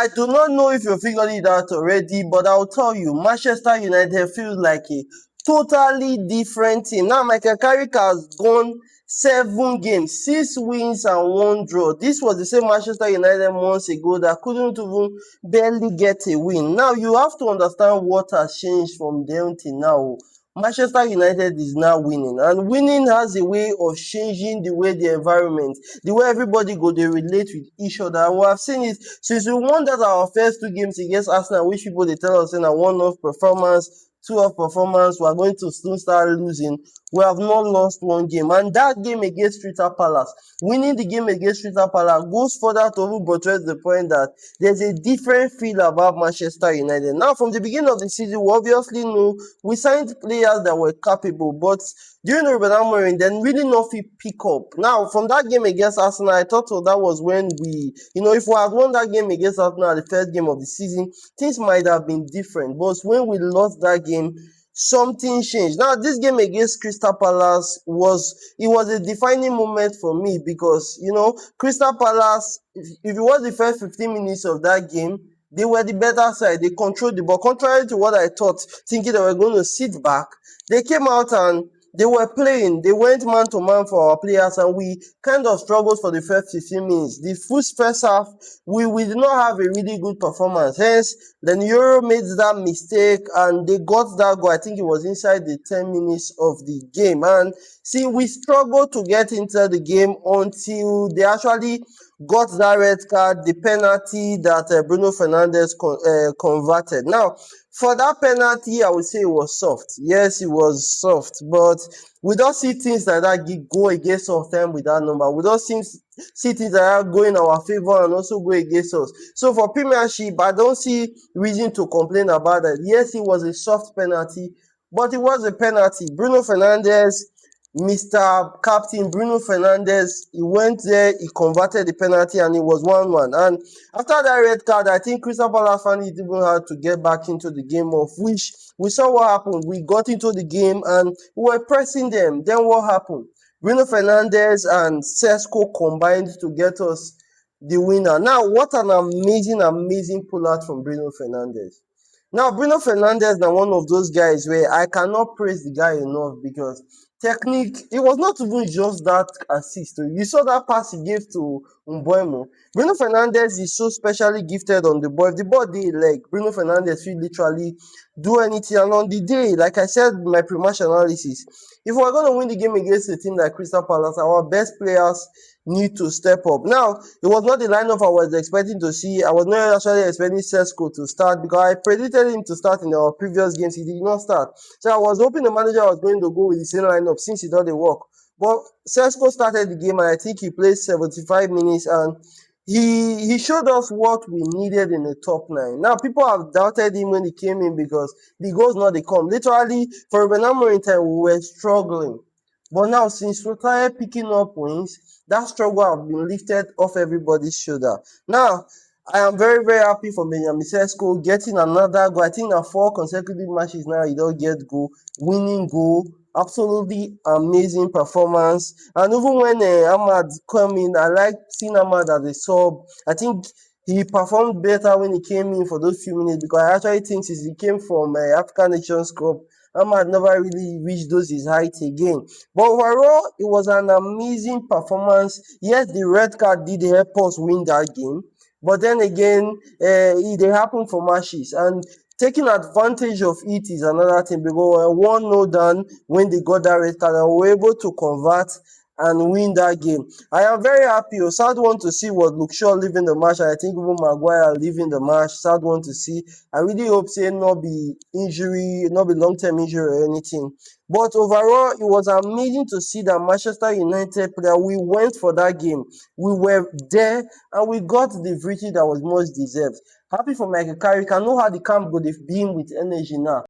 I do not know if you figured it out already, but I'll tell you, Manchester United feels like a totally different team. Now, Michael Carrick has gone 7 games, 6 wins and 1 draw. This was the same Manchester United months ago that couldn't even barely get a win. Now, you have to understand what has changed from then till now. Manchester United is now winning, and winning has a way of changing the way the environment, the way everybody go they relate with each other. And we have seen it since we won that our first 2 games against Arsenal, which people they tell us in a one-off performance, 2-off performance, we are going to soon start losing. We have not lost 1 game, and that game against Crystal Palace, winning the game against Crystal Palace goes further to even buttress the point that there's a different feel about Manchester United. Now, from the beginning of the season, we obviously knew we signed players that were capable, but during the Ruben Amorim, then really nothing pick up. Now, from that game against Arsenal, I thought that was when we, if we had won that game against Arsenal, the first game of the season, things might have been different. But when we lost that game, something changed. Now, this game against Crystal Palace was a defining moment for me because, Crystal Palace, if it was the first 15 minutes of that game, they were the better side. They controlled the ball. Contrary to what I thought, thinking they were going to sit back, they came out and they were playing. They went man to man for our players, and we kind of struggled for the first 15 minutes. The first half, we did not have a really good performance. Hence, then Euro made that mistake, and they got that goal. I think it was inside the 10 minutes of the game. And see, we struggled to get into the game until they actually got that red card, the penalty that Bruno Fernandes converted. Now, for that penalty, I would say it was soft. Yes, it was soft, but we don't see things like that go against us time with that number. We don't see things like that go in our favor and also go against us. So for Premiership, I don't see reason to complain about that. Yes, it was a soft penalty, but it was a penalty. Bruno Fernandes, Mr. Captain Bruno Fernandes, he went there, he converted the penalty, and it was 1-1. And after that red card, I think Crystal Palace found it even hard to get back into the game, of which we saw what happened. We got into the game and we were pressing them. Then what happened? Bruno Fernandes and Sesko combined to get us the winner. Now, what an amazing pull-out from Bruno Fernandes. Now, Bruno Fernandes is one of those guys where I cannot praise the guy enough because technique, it was not even just that assist. You saw that pass he gave to Mbeumo. Bruno Fernandes is so specially gifted on the ball. If the ball dey leg, Bruno Fernandes will literally do anything. And on the day, like I said in my pre-match analysis, if we're going to win the game against a team like Crystal Palace, our best players need to step up. Now, it was not the lineup I was expecting to see. I was not actually expecting Sesko to start because I predicted him to start in our previous games. He did not start. So I was hoping the manager was going to go with the same lineup since he doesn't work. But Sesko started the game, and I think he played 75 minutes, and he showed us what we needed in the top 9. Now, people have doubted him when he came in because the goals not they come. Literally, for Ruben Amorim time, we were struggling. But now, since we started picking up wins, that struggle has been lifted off everybody's shoulder. Now, I am very, very happy for Benjamin Sesko getting another goal. I think that 4 consecutive matches now he don't get goal, winning goal. Absolutely amazing performance. And even when Ahmad came in, I like seeing Ahmad as a sub. I think he performed better when he came in for those few minutes because I actually think since he came from African Nations Cup, Ahmad never really reached his height again. But overall, it was an amazing performance. Yes, the red card did help us win that game. But then again, they happened for matches. And taking advantage of it is another thing because we were 1-0 down when they got that red card and we were able to convert and win that game. I am very happy. Sad one to see what Luke Shaw leaving the match. I think even Maguire leaving the match. Sad one to see. I really hope say not be injury, not be long-term injury or anything. But overall, it was amazing to see that Manchester United player, we went for that game. We were there and we got the victory that was most deserved. Happy for Michael Carrick. I know how the camp would have been with energy now.